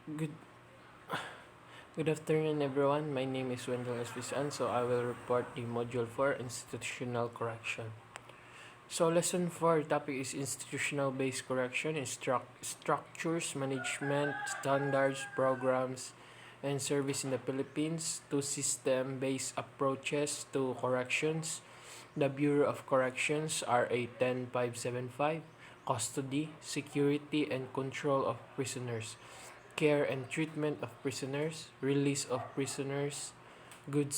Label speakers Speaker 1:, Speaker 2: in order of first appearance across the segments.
Speaker 1: Good good afternoon everyone. My name is Wendell Pis-an, so I will report the module for institutional correction. So lesson 4 topic is institutional based correction in structures, management, standards, programs, and service in the Philippines. Two system based approaches to corrections. The Bureau of Corrections RA 10575, custody, security, and control of prisoners, care and treatment of prisoners, release of prisoners, good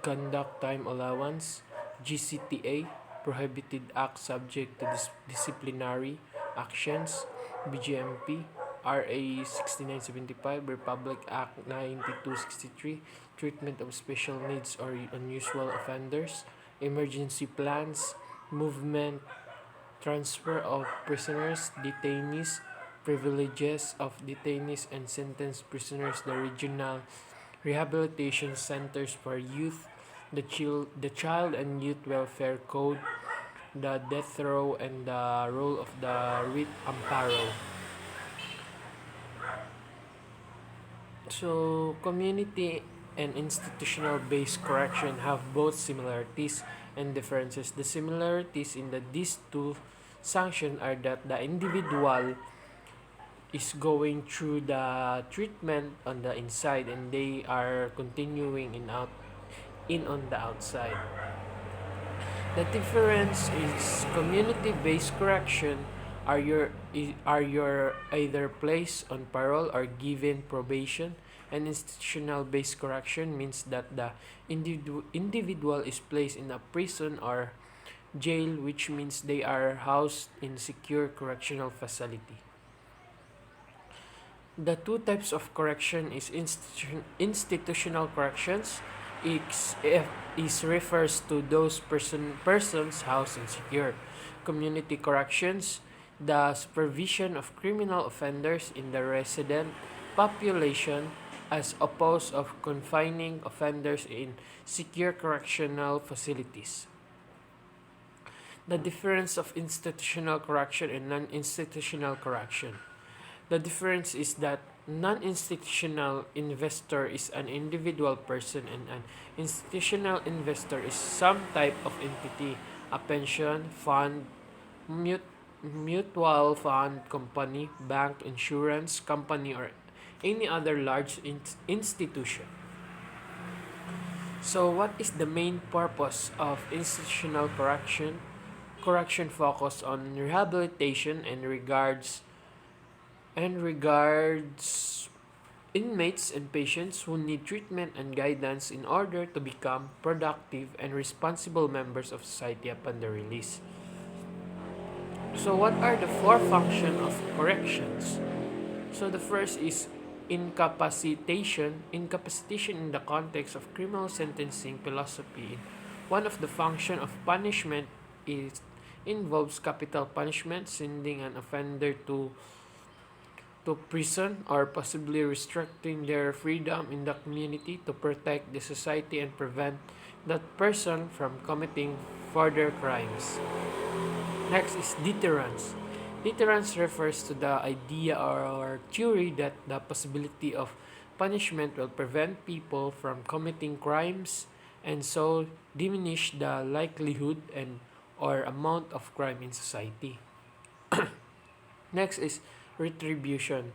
Speaker 1: conduct time allowance, GCTA, prohibited act subject to disciplinary actions, BGMP, RA 6975, Republic Act 9263, treatment of special needs or unusual offenders, emergency plans, movement, transfer of prisoners, detainees, privileges of detainees and sentenced prisoners, the regional rehabilitation centers for youth, the Child and Youth Welfare Code, the death row, and the role of the writ amparo. So, community and institutional based correction have both similarities and differences. The similarities in these two sanctions are that the individual is going through the treatment on the inside and they are continuing in on the outside. The difference is community-based correction are your either placed on parole or given probation, and institutional-based correction means that the individual is placed in a prison or jail, which means they are housed in secure correctional facility. The two types of correction is institutional corrections. Is refers to those persons housed in secure. Community corrections, the supervision of criminal offenders in the resident population as opposed of confining offenders in secure correctional facilities. The difference of institutional correction and non-institutional correction. The difference is that non-institutional investor is an individual person and an institutional investor is some type of entity, a pension fund, mutual fund company, bank, insurance company, or any other large institution. So what is the main purpose of institutional correction? Correction focus on rehabilitation and regards inmates and patients who need treatment and guidance in order to become productive and responsible members of society upon their release. So what are the four functions of corrections? So the first is incapacitation. Incapacitation in the context of criminal sentencing philosophy. One of the function of punishment involves capital punishment, sending an offender to prison or possibly restricting their freedom in the community to protect the society and prevent that person from committing further crimes. Next is deterrence. Deterrence refers to the idea or theory that the possibility of punishment will prevent people from committing crimes and so diminish the likelihood and or amount of crime in society. Next is retribution.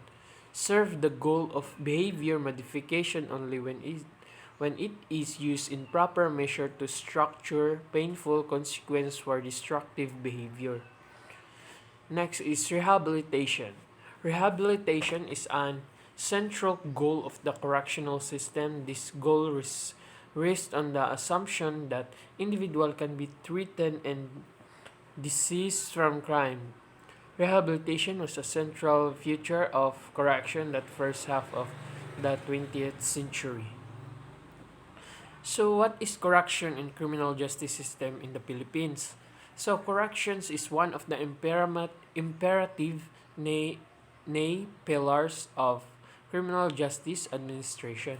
Speaker 1: Serve the goal of behavior modification only when it is used in proper measure to structure painful consequence for destructive behavior. Next is rehabilitation. Rehabilitation is an central goal of the correctional system. This goal rests on the assumption that individual can be treated and diseased from crime. Rehabilitation was a central feature of correction that first half of the 20th century. So what is correction in criminal justice system in the Philippines? So corrections is one of the imperative pillars of criminal justice administration.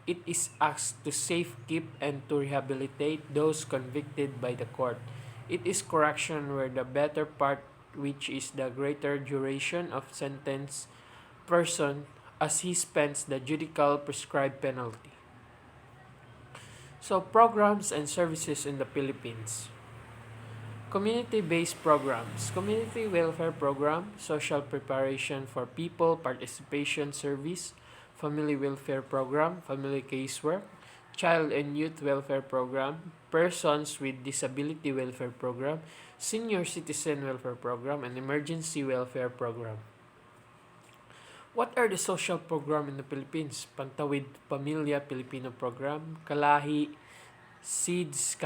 Speaker 1: It is asked to safekeep and to rehabilitate those convicted by the court. It is correction where the better part which is the greater duration of sentence person as he spends the judicial prescribed penalty. So, programs and services in the Philippines. Community-based programs. Community welfare program, social preparation for people, participation service, family welfare program, family casework, child and youth welfare program, persons with disability welfare program, senior citizen welfare program, and emergency welfare program. What are the social program in the Philippines? Pantawid Pamilya Pilipino Program, Kalahi, SEEDS,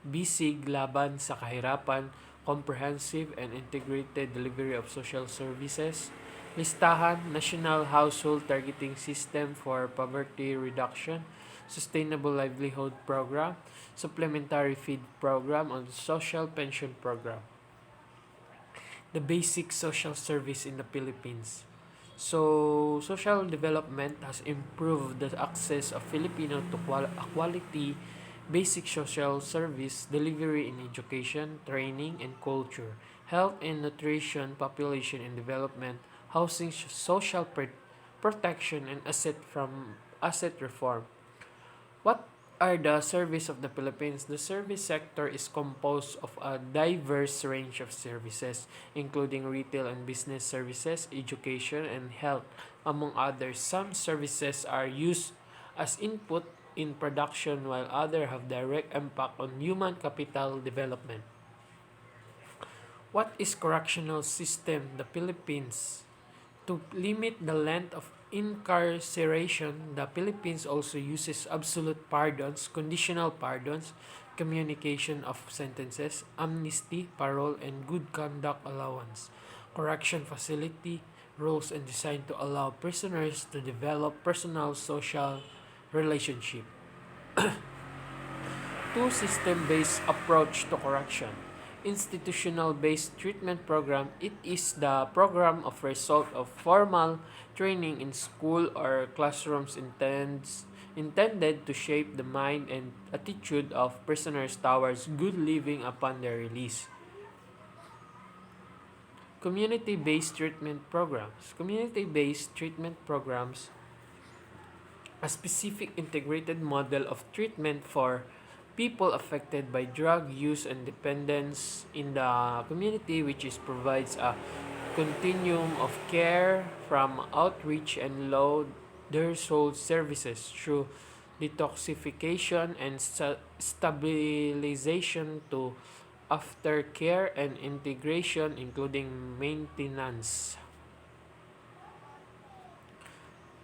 Speaker 1: Bisig Laban sa Kahirapan, Comprehensive and Integrated Delivery of Social Services, Listahan, National Household Targeting System for Poverty Reduction, Sustainable Livelihood Program, Supplementary Feed Program, and Social Pension Program. The basic social service in the Philippines. So, social development has improved the access of Filipino to quality basic social service delivery in education, training, and culture, health and nutrition, population and development, housing, social protection, and asset reform. What are the service of the Philippines? The service sector is composed of a diverse range of services, including retail and business services, education, and health, among others. Some services are used as input in production while others have direct impact on human capital development. What is correctional system? The Philippines. To limit the length of incarceration, the Philippines also uses absolute pardons, conditional pardons, communication of sentences, amnesty, parole, and good conduct allowance. Correction facility rules and designed to allow prisoners to develop personal social relationship. Two system-based approach to correction. Institutional-based treatment program, it is the program of result of formal training in school or classrooms intended to shape the mind and attitude of prisoners towards good living upon their release. Community-based treatment programs. Community-based treatment programs, a specific integrated model of treatment for people affected by drug use and dependence in the community, which is provides a continuum of care from outreach and low threshold services through detoxification and stabilization to aftercare and integration, including maintenance.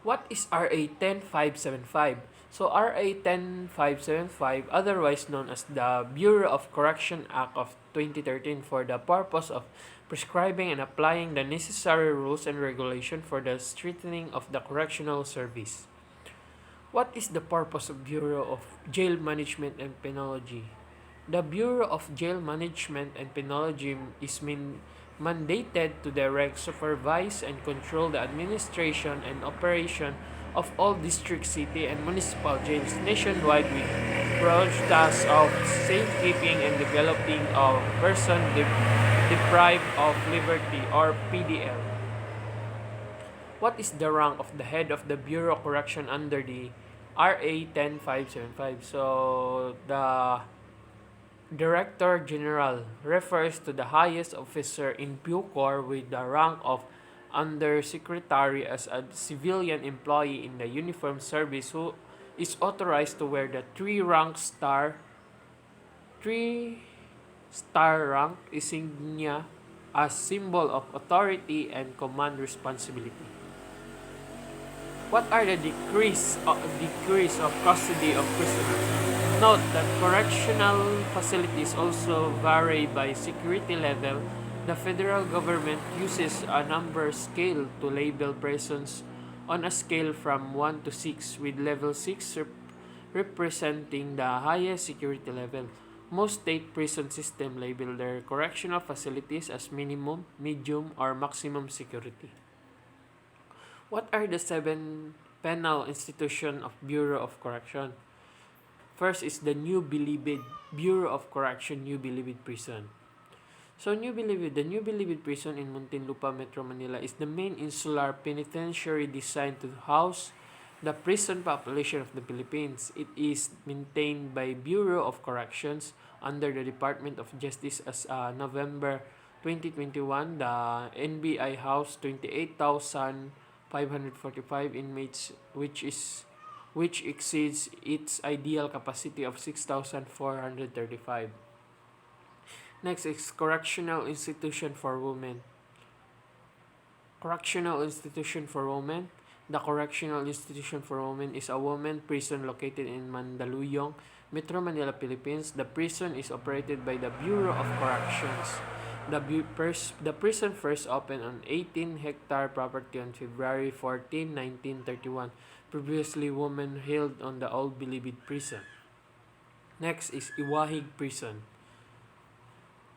Speaker 1: What is RA 10575? So RA 10575, otherwise known as the Bureau of Correction Act of 2013, for the purpose of prescribing and applying the necessary rules and regulation for the strengthening of the correctional service. What is the purpose of Bureau of Jail Management and Penology? The Bureau of Jail Management and Penology is mandated to direct, supervise, and control the administration and operation of all district, city, and municipal jails nationwide with broad tasks of safekeeping and developing of person deprived of liberty, or PDL. What is the rank of the head of the Bureau of Correction under the RA 10575? So, the Director General refers to the highest officer in Bucor with the rank of Undersecretary as a civilian employee in the uniformed service who is authorized to wear the three-star rank insignia as symbol of authority and command responsibility. What are the degrees of custody of prisoners? Note that correctional facilities also vary by security level. The federal government uses a number scale to label prisons on a scale from 1 to 6, with level 6 representing the highest security level. Most state prison systems label their correctional facilities as minimum, medium, or maximum security. What are the 7 penal institutions of Bureau of Correction? First is the New Bilibid Bureau of Correction, New Bilibid Prison. So, the New Bilibid Prison in Muntinlupa, Metro Manila is the main insular penitentiary designed to house the prison population of the Philippines. It is maintained by Bureau of Corrections under the Department of Justice as November 2021. The NBI housed 28,545 inmates, which exceeds its ideal capacity of 6,435. Next is Correctional Institution for Women. Correctional Institution for Women. The Correctional Institution for Women is a women prison located in Mandaluyong, Metro Manila, Philippines. The prison is operated by the Bureau of Corrections. The prison first opened on 18-hectare property on February 14, 1931. Previously, women held on the old Bilibid prison. Next is Iwahig Prison.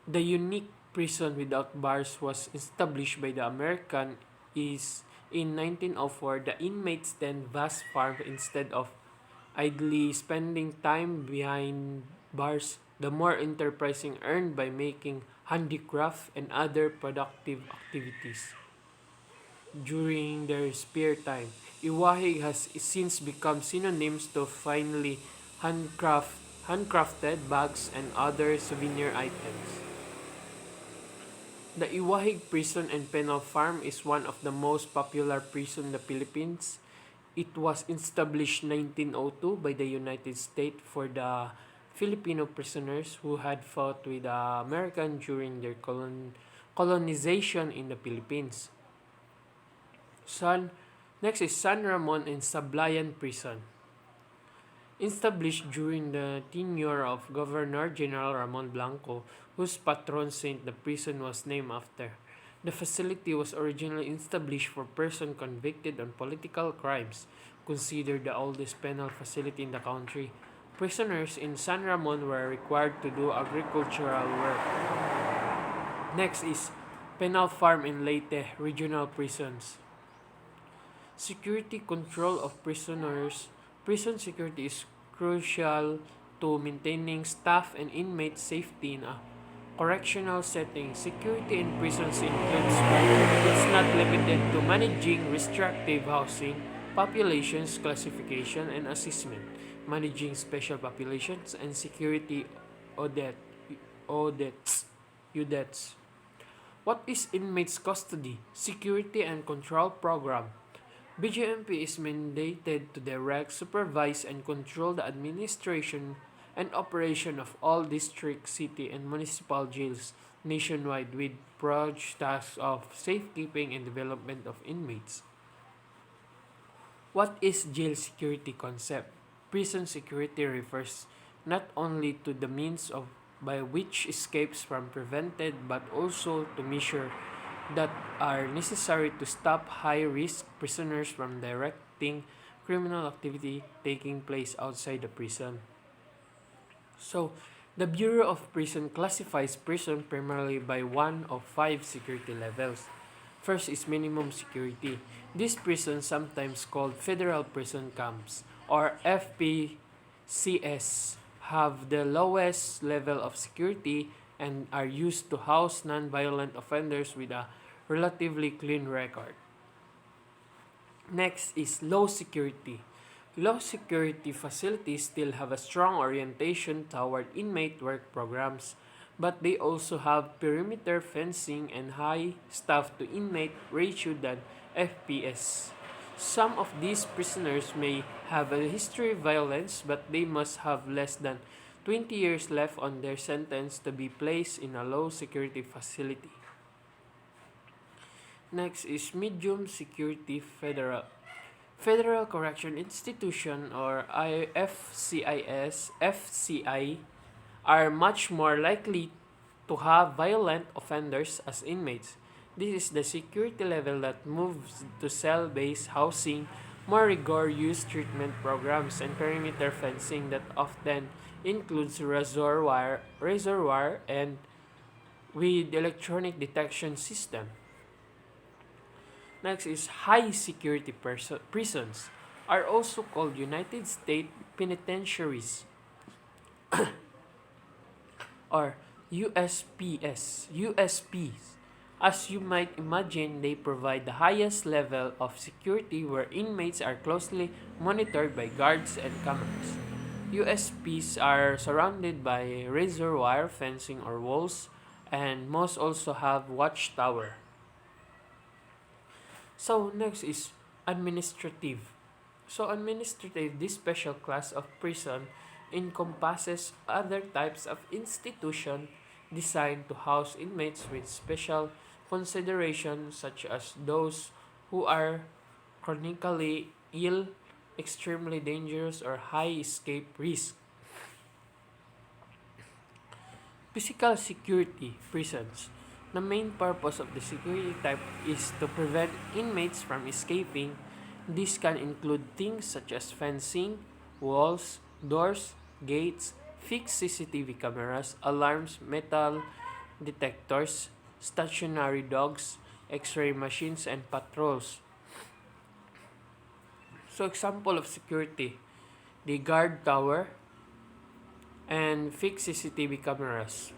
Speaker 1: The unique prison without bars was established by the American is in 1904. The inmates then vast farm instead of idly spending time behind bars. The more enterprising earned by making handicraft and other productive activities during their spare time. Iwahig has since become synonyms to finely handcrafted bags and other souvenir items. The Iwahig Prison and Penal Farm is one of the most popular prisons in the Philippines. It was established 1902 by the United States for the Filipino prisoners who had fought with the Americans during their colonization in the Philippines. Next is San Ramon and Sablayan Prison. Established during the tenure of Governor General Ramon Blanco, whose patron saint the prison was named after. The facility was originally established for persons convicted on political crimes, considered the oldest penal facility in the country. Prisoners in San Ramon were required to do agricultural work. Next is Penal Farm in Leyte Regional Prisons. Security control of prisoners. Prison security is crucial to maintaining staff and inmate safety in a correctional setting. Security in prisons includes, but it's not limited to managing restrictive housing, populations classification and assessment, managing special populations, and security audits. What is inmates custody? Security and control program. BJMP is mandated to direct, supervise, and control the administration and operation of all district, city, and municipal jails nationwide with broad tasks of safekeeping and development of inmates. What is jail security concept? Prison security refers not only to the means of by which escapes from prevented but also to measures that are necessary to stop high-risk prisoners from directing criminal activity taking place outside the prison. So, the Bureau of Prison classifies prison primarily by one of five security levels. First is minimum security. These prisons, sometimes called federal prison camps or FPCS, have the lowest level of security and are used to house non-violent offenders with a relatively clean record. Next is low security. Low security facilities still have a strong orientation toward inmate work programs, but they also have perimeter fencing and high staff to inmate ratio than FPS. Some of these prisoners may have a history of violence, but they must have less than 20 years left on their sentence to be placed in a low security facility. Next is medium security Federal Correction Institution or FCI are much more likely to have violent offenders as inmates. This is the security level that moves to cell-based housing, more rigorous treatment programs, and perimeter fencing that often includes razor wire, and with electronic detection system. Next is high security prisons are also called United States penitentiaries or USPs. As you might imagine, they provide the highest level of security where inmates are closely monitored by guards and cameras. USPs are surrounded by razor wire fencing or walls, and most also have watchtower. So next is administrative. So administrative, this special class of prison encompasses other types of institution designed to house inmates with special considerations such as those who are chronically ill, extremely dangerous, or high escape risk. Physical security prisons. The main purpose of the security type is to prevent inmates from escaping. This can include things such as fencing, walls, doors, gates, fixed CCTV cameras, alarms, metal detectors, stationary dogs, x-ray machines, and patrols. So example of security, the guard tower and fixed CCTV cameras.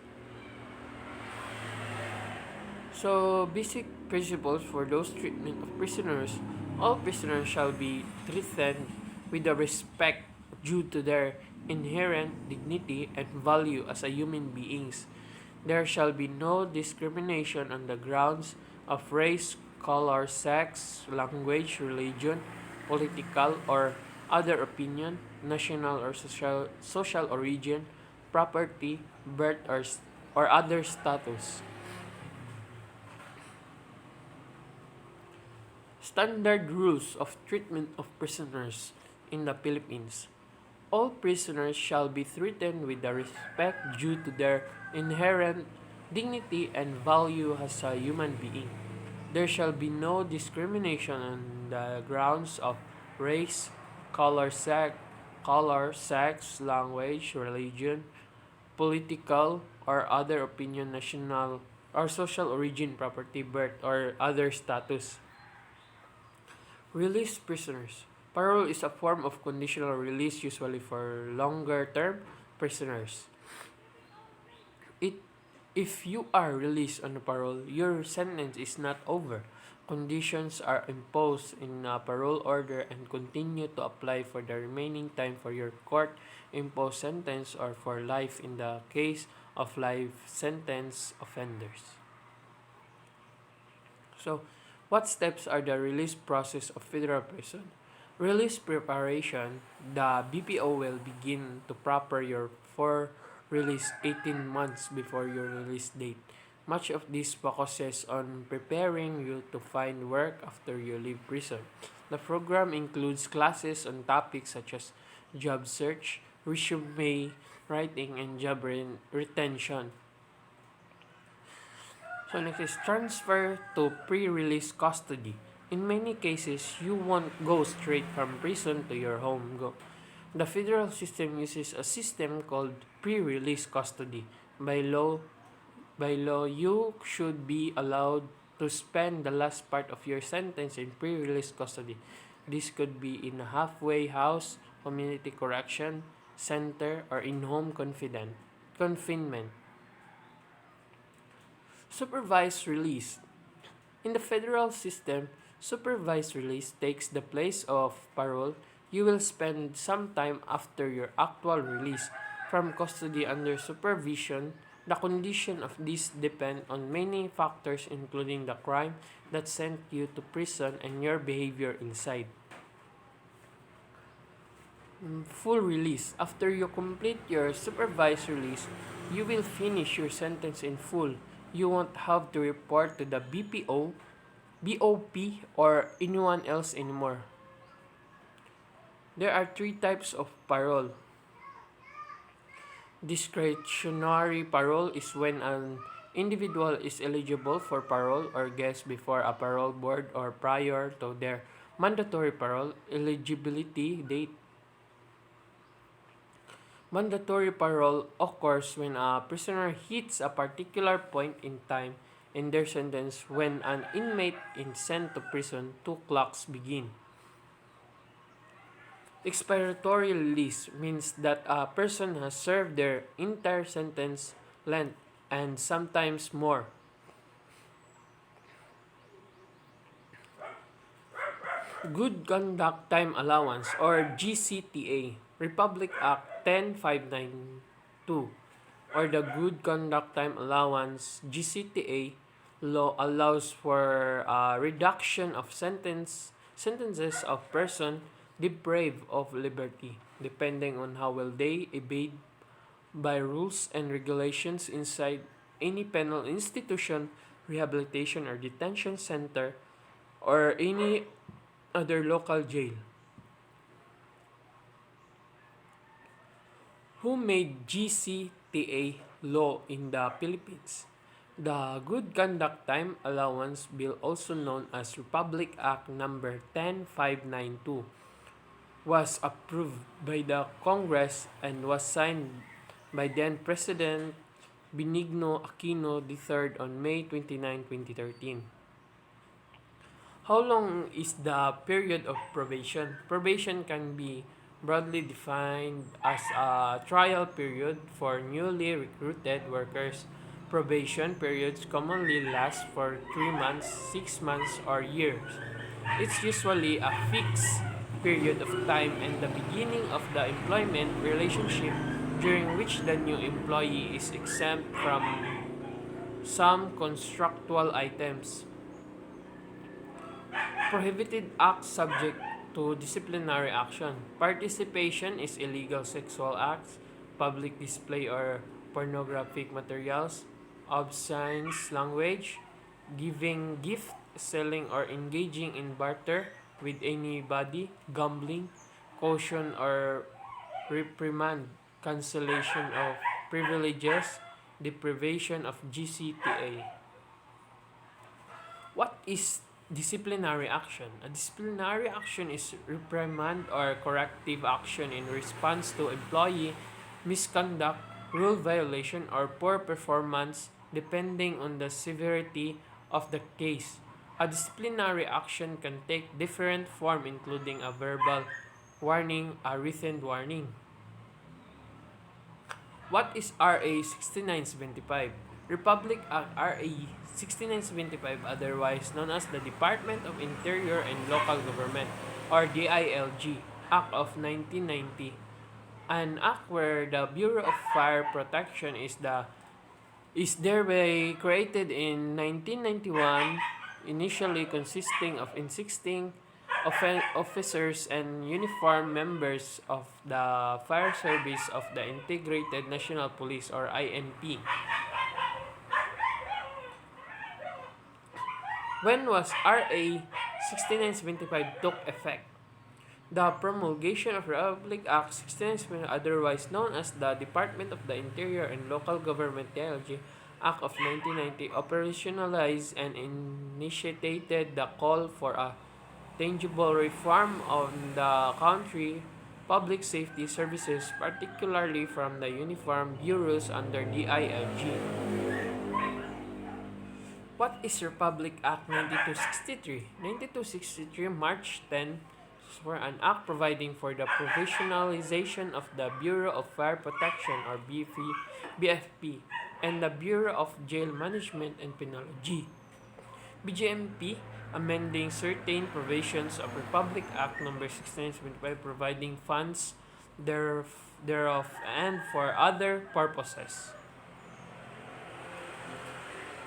Speaker 1: So, basic principles for those treatment of prisoners. All prisoners shall be treated with the respect due to their inherent dignity and value as a human beings. There shall be no discrimination on the grounds of race, color, sex, language, religion, political or other opinion, national or social origin, property, birth or other status. Standard rules of treatment of prisoners in the Philippines. All prisoners shall be treated with the respect due to their inherent dignity and value as a human being. There shall be no discrimination on the grounds of race, color, sex, language, religion, political or other opinion, national or social origin, property, birth, or other status. Release prisoners. Parole is a form of conditional release usually for longer term prisoners. It If you are released on a parole, your sentence is not over. Conditions are imposed in a parole order and continue to apply for the remaining time for your court imposed sentence or for life in the case of life sentence offenders. So, what steps are the release process of federal prison? Release preparation, the BPO will begin to prepare your for release 18 months before your release date. Much of this focuses on preparing you to find work after you leave prison. The program includes classes on topics such as job search, resume writing, and job retention. So next is transfer to pre-release custody. In many cases, you won't go straight from prison to your home. The federal system uses a system called pre-release custody. By law, you should be allowed to spend the last part of your sentence in pre-release custody. This could be in a halfway house, community correction center, or in-home confinement. Supervised release. In the federal system, supervised release takes the place of parole. You will spend some time after your actual release from custody under supervision. The condition of this depend on many factors including the crime that sent you to prison and your behavior inside. Full release. After you complete your supervised release, you will finish your sentence in full. You won't have to report to the BPO, BOP, or anyone else anymore. There are three types of parole. Discretionary parole is when an individual is eligible for parole or gets before a parole board or prior to their mandatory parole eligibility date. Mandatory parole occurs when a prisoner hits a particular point in time in their sentence. When an inmate is sent to prison, two clocks begin. Expiratory release means that a person has served their entire sentence length and sometimes more. Good Conduct Time Allowance or GCTA, Republic Act 10592, or the Good Conduct Time Allowance GCTA law allows for reduction of sentences of person deprived of liberty depending on how well they obeyed by rules and regulations inside any penal institution, rehabilitation or detention center, or any other local jail. Who made GCTA law in the Philippines? The Good Conduct Time Allowance Bill, also known as Republic Act number 10592, was approved by the Congress and was signed by then President Benigno Aquino III on May 29, 2013. How long is the period of probation? Probation can be broadly defined as a trial period for newly recruited workers. Probation periods commonly last for 3 months, 6 months, or years. It's usually a fixed period of time and the beginning of the employment relationship during which the new employee is exempt from some contractual items. Prohibited acts subject to disciplinary action. Participation is illegal sexual acts, public display or pornographic materials, obscene language, giving gift, selling or engaging in barter with anybody, gambling, caution or reprimand, cancellation of privileges, deprivation of GCTA. What is disciplinary action? A disciplinary action is reprimand or corrective action in response to employee misconduct, rule violation, or poor performance depending on the severity of the case. A disciplinary action can take different form including a verbal warning, a written warning. What is RA 6975? Republic Act RA 6975, otherwise known as the Department of Interior and Local Government or DILG Act of 1990, an act where the Bureau of Fire Protection is thereby created in 1991, initially consisting of existing officers and uniformed members of the Fire Service of the Integrated National Police or INP. When was RA 6975 took effect? The promulgation of Republic Act 6975, otherwise known as the Department of the Interior and Local Government DILG Act of 1990, operationalized and initiated the call for a tangible reform of the country public safety services, particularly from the uniform bureaus under DILG. What is Republic Act 9263? 9263, March 10, for an act providing for the professionalization of the Bureau of Fire Protection or BFP and the Bureau of Jail Management and Penology. BJMP, amending certain provisions of Republic Act No. 6975, providing funds thereof and for other purposes.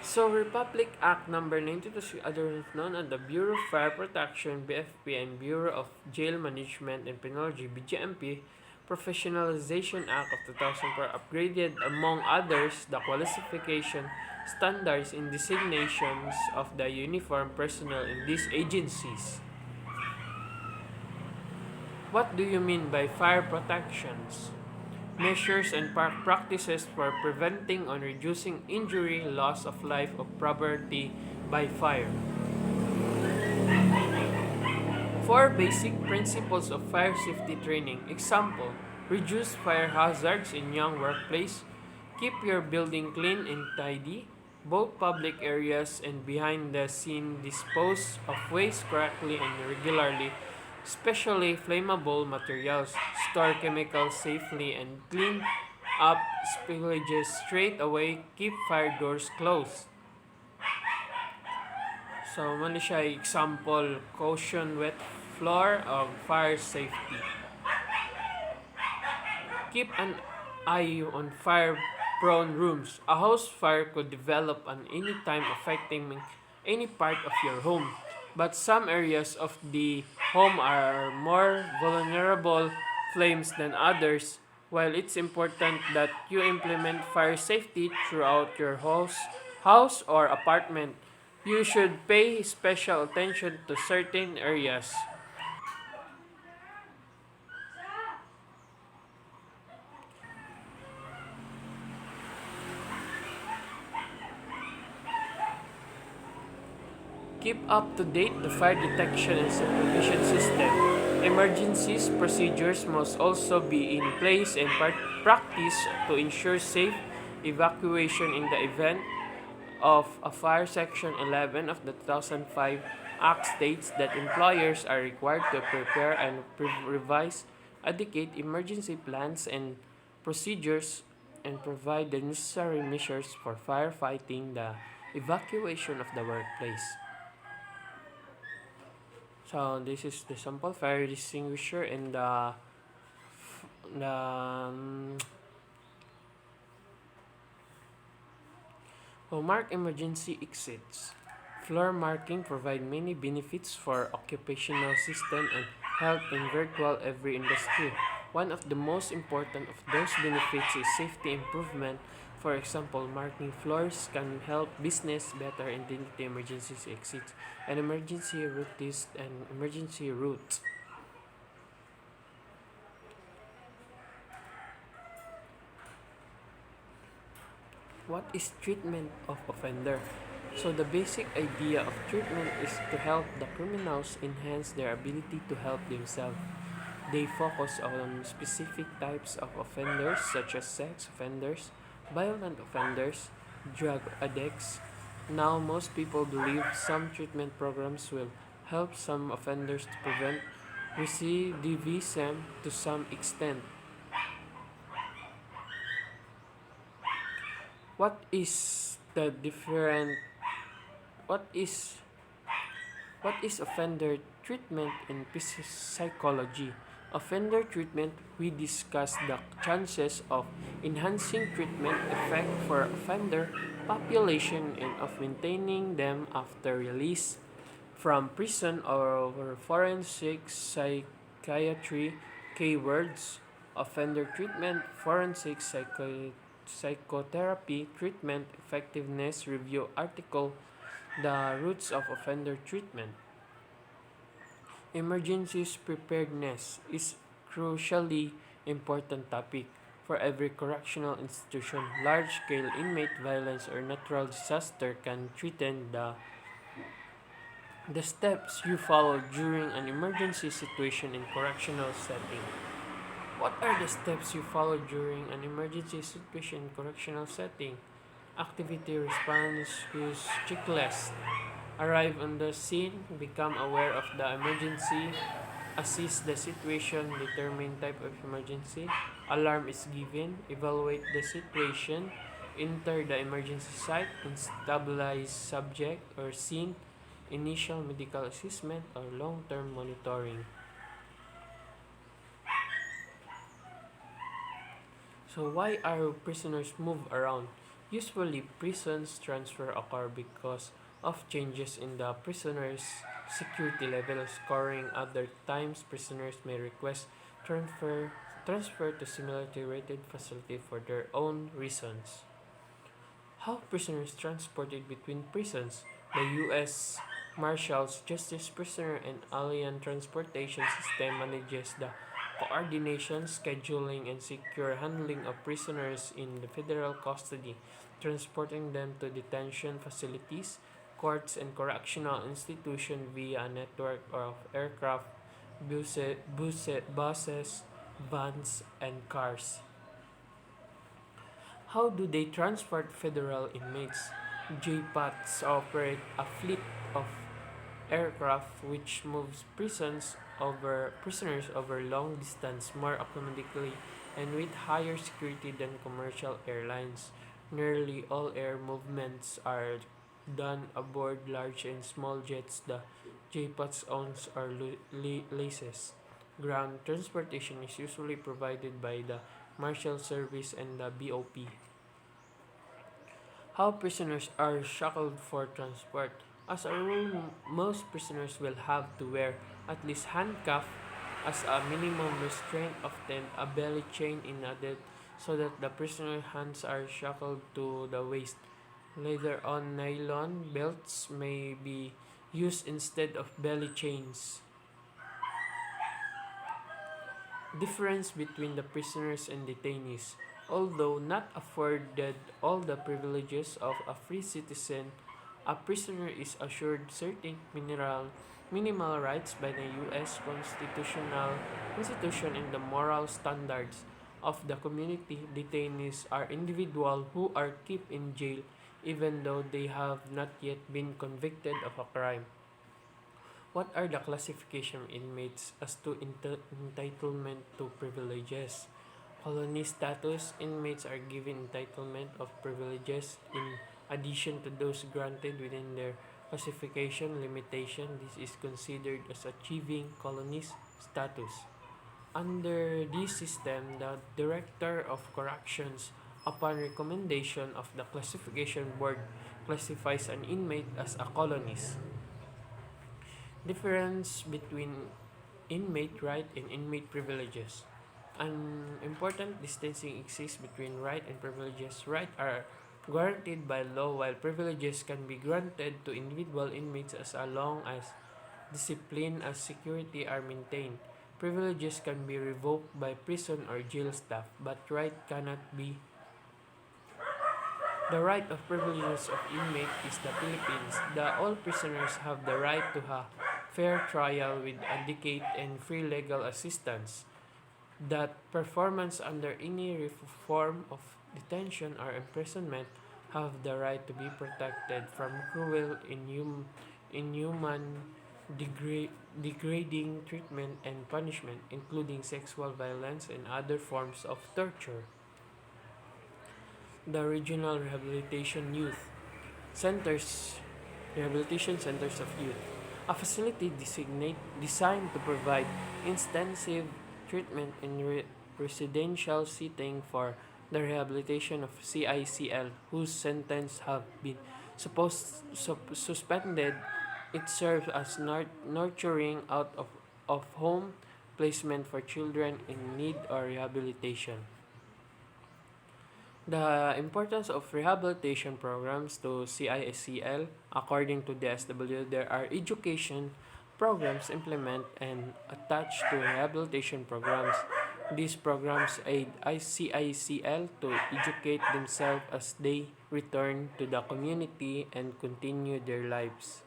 Speaker 1: So, Republic Act No. 92, otherwise known as the Bureau of Fire Protection, BFP, and Bureau of Jail Management and Penology, BJMP, Professionalization Act of 2004, upgraded, among others, the qualification standards and designations of the uniformed personnel in these agencies. What do you mean by fire protections? Measures and practices for preventing or reducing injury, loss of life, or property by fire. 4 basic principles of fire safety training. Example, reduce fire hazards in young workplace. Keep your building clean and tidy. Both public areas and behind the scene dispose of waste correctly and regularly, especially flammable materials. Store chemicals safely and clean up spillages straight away, keep fire doors closed. So, mali siya example, caution wet floor of fire safety. Keep an eye on fire-prone rooms. A house fire could develop at any time affecting any part of your home. But some areas of the home are more vulnerable flames than others. While it's important that you implement fire safety throughout your house or apartment, you should pay special attention to certain areas. Keep up to date the fire detection and supervision system. Emergencies procedures must also be in place and practice to ensure safe evacuation in the event of a fire. Section 11 of the 2005 Act states that employers are required to prepare and revise adequate emergency plans and procedures and provide the necessary measures for firefighting the evacuation of the workplace. So this is the sample fire extinguisher and the mark emergency exits. Floor marking provide many benefits for occupational system and health in virtual every industry. One of the most important of those benefits is safety improvement. For example, marking floors can help business better identify emergency exits and emergency routes and emergency routes. What is treatment of offender? So the basic idea of treatment is to help the criminals enhance their ability to help themselves. They focus on specific types of offenders such as sex offenders, violent offenders, drug addicts. Now most people believe some treatment programs will help some offenders to prevent recidivism to some extent. What is the different what is What is offender treatment in psychology? Offender treatment, we discuss the chances of enhancing treatment effect for offender population and of maintaining them after release from prison or forensic psychiatry. Keywords: offender treatment, forensic psychotherapy treatment, effectiveness review article, the roots of offender treatment. Emergencies preparedness is crucially important topic for every correctional institution. Large-scale inmate violence or natural disaster can threaten the steps you follow during an emergency situation in correctional setting. What are the steps you follow during an emergency situation in correctional setting? Activity response use checklist. Arrive on the scene, become aware of the emergency, assess the situation, determine type of emergency, alarm is given, evaluate the situation, enter the emergency site, and stabilize subject or scene, initial medical assessment or long-term monitoring. So why are prisoners move around? Usually prisons transfer occur because of changes in the prisoner's security level scoring. Other times prisoners may request transfer transfer to similarly rated facility for their own reasons. How prisoners transported between prisons? The U.S. Marshals Justice Prisoner and Alien Transportation System manages the coordination, scheduling, and secure handling of prisoners in the federal custody, transporting them to detention facilities, courts, and correctional institutions via a network of aircraft, buses, vans, and cars. How do they transport federal inmates? JPATs operate a fleet of aircraft which moves prisoners over long distance more economically and with higher security than commercial airlines. Nearly all air movements are done aboard large and small jets the JPOTS owns or leases. Ground transportation is usually provided by the Marshal Service and the BOP. How prisoners are shackled for transport. As a rule, most prisoners will have to wear at least handcuff as a minimum restraint, often a belly chain in added so that the prisoner's hands are shackled to the waist. Later on, nylon belts may be used instead of belly chains. Difference between the prisoners and detainees. Although not afforded all the privileges of a free citizen, a prisoner is assured certain minimal rights by the U.S. constitutional institution and the moral standards of the community. Detainees are individuals who are kept in jail even though they have not yet been convicted of a crime. What are the classification of inmates as to entitlement to privileges? Colony status. Inmates are given entitlement of privileges in addition to those granted within their classification limitation. This is considered as achieving colony status. Under this system, the Director of Corrections, upon recommendation of the Classification Board, classifies an inmate as a colonist. Difference between inmate right and inmate privileges. An important distinction exists between right and privileges. Rights are guaranteed by law while privileges can be granted to individual inmates as long as discipline and security are maintained. Privileges can be revoked by prison or jail staff, but right cannot be. The right of privileges of inmate is the Philippines. All prisoners have the right to a fair trial with advocate and free legal assistance. That performance under any form of detention or imprisonment have the right to be protected from cruel, inhuman, degrading treatment and punishment, including sexual violence and other forms of torture. The regional rehabilitation youth centers, rehabilitation centers of youth, a facility designed to provide intensive treatment in residential setting for the rehabilitation of CICL whose sentence have been suspended. It serves as nurturing out of home placement for children in need or rehabilitation. The importance of rehabilitation programs to CISCL, according to the SW, there are education programs implement and attached to rehabilitation programs. These programs aid ICICL to educate themselves as they return to the community and continue their lives.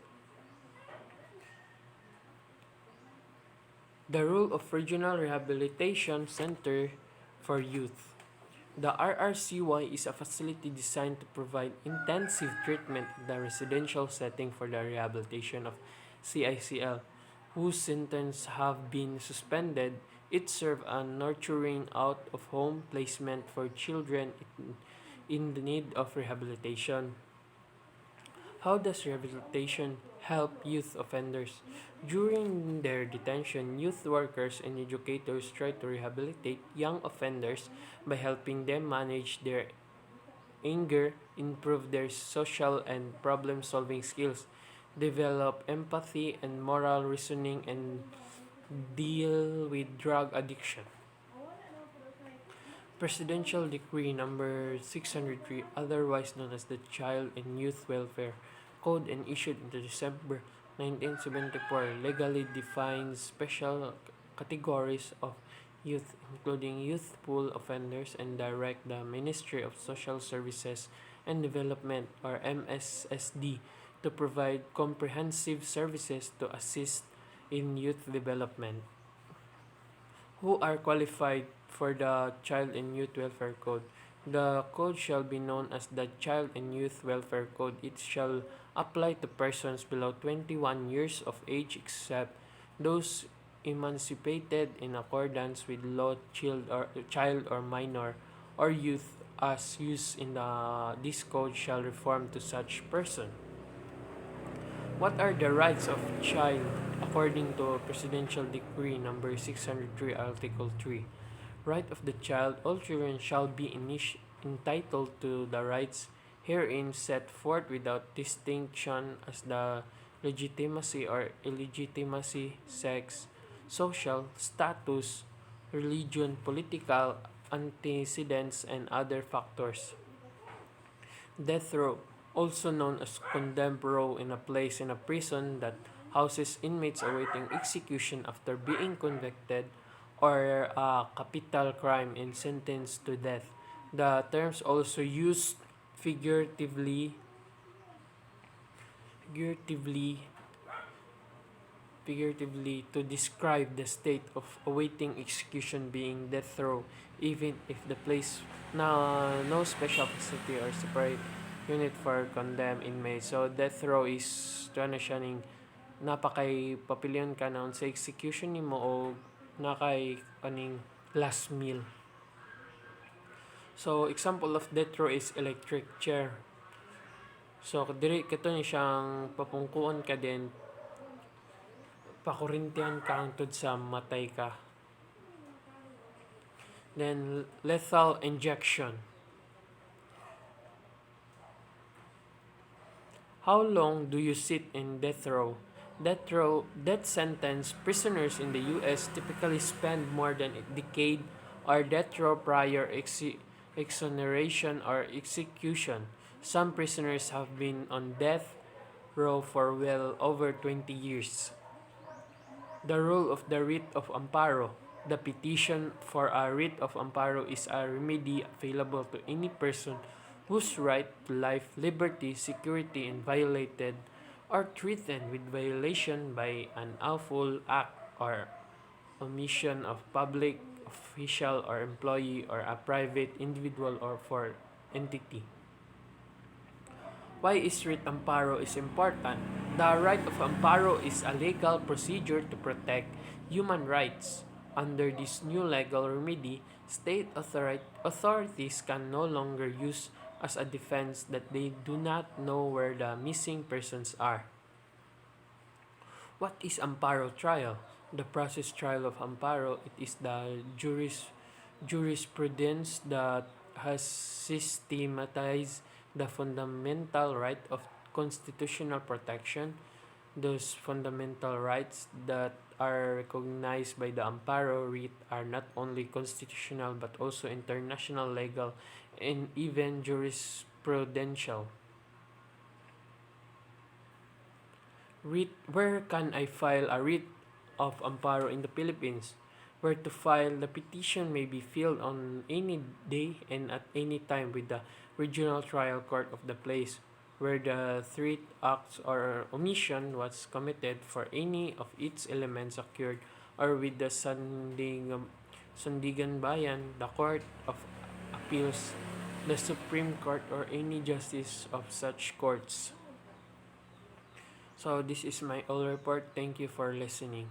Speaker 1: The role of Regional Rehabilitation Center for Youth. The RRCY is a facility designed to provide intensive treatment in the residential setting for the rehabilitation of CICL, whose sentences have been suspended. It serves a nurturing out of home placement for children in the need of rehabilitation. How does rehabilitation help youth offenders? During their detention, youth workers and educators try to rehabilitate young offenders by helping them manage their anger, improve their social and problem solving skills, develop empathy and moral reasoning, and deal with drug addiction. Presidential Decree Number 603, otherwise known as the Child and Youth Welfare Code and issued in December 1974, legally defines special categories of youth, including youthful offenders, and direct the Ministry of Social Services and Development, or MSSD, to provide comprehensive services to assist in youth development. Who are qualified for the Child and Youth Welfare Code? The code shall be known as the Child and Youth Welfare Code. It shall apply to persons below 21 years of age except those emancipated in accordance with law, child or minor or youth as used in this code shall reform to such person. What are the rights of child according to Presidential Decree number 603 Article 3? Right of the child, all children shall be entitled to the rights herein set forth without distinction as the legitimacy or illegitimacy, sex, social status, religion, political antecedents, and other factors. Death row, also known as condemned row, in a place in a prison that houses inmates awaiting execution after being convicted or a capital crime and sentenced to death. The terms also used figuratively figuratively figuratively to describe the state of awaiting execution being death row, even if the place no special facility or separate unit for condemned inmates. So death row is to ano siya ning napakay papilyon ka na sa execution nimo o nakay kaning last meal. So example of death row is electric chair. So diri kato ni siyang papungkuon ka din pakurintihan ka hangtod sa matay ka. Then lethal injection. How long do you sit in death row? Death sentence prisoners in the US typically spend more than a decade or death row prior exoneration or execution. Some prisoners have been on death row for well over 20 years. The role of the writ of amparo. The petition for a writ of amparo is a remedy available to any person whose right to life, liberty, security is violated or threatened with violation by an awful act or omission of public official or employee or a private individual or for entity. Why is writ amparo is important? The right of amparo is a legal procedure to protect human rights. Under this new legal remedy, state authorities can no longer use as a defense that they do not know where the missing persons are. What is amparo trial? The process trial of amparo, it is the jurisprudence that has systematized the fundamental right of constitutional protection. Those fundamental rights that are recognized by the amparo writ are not only constitutional but also international, legal, and even jurisprudential. Where can I file a writ of amparo in the Philippines? Where to file the petition may be filed on any day and at any time with the regional trial court of the place where the threat, acts, or omission was committed for any of its elements occurred, or with the Sandigan Bayan, the Court of Appeals, the Supreme Court, or any justice of such courts. So this is my all report. Thank you for listening.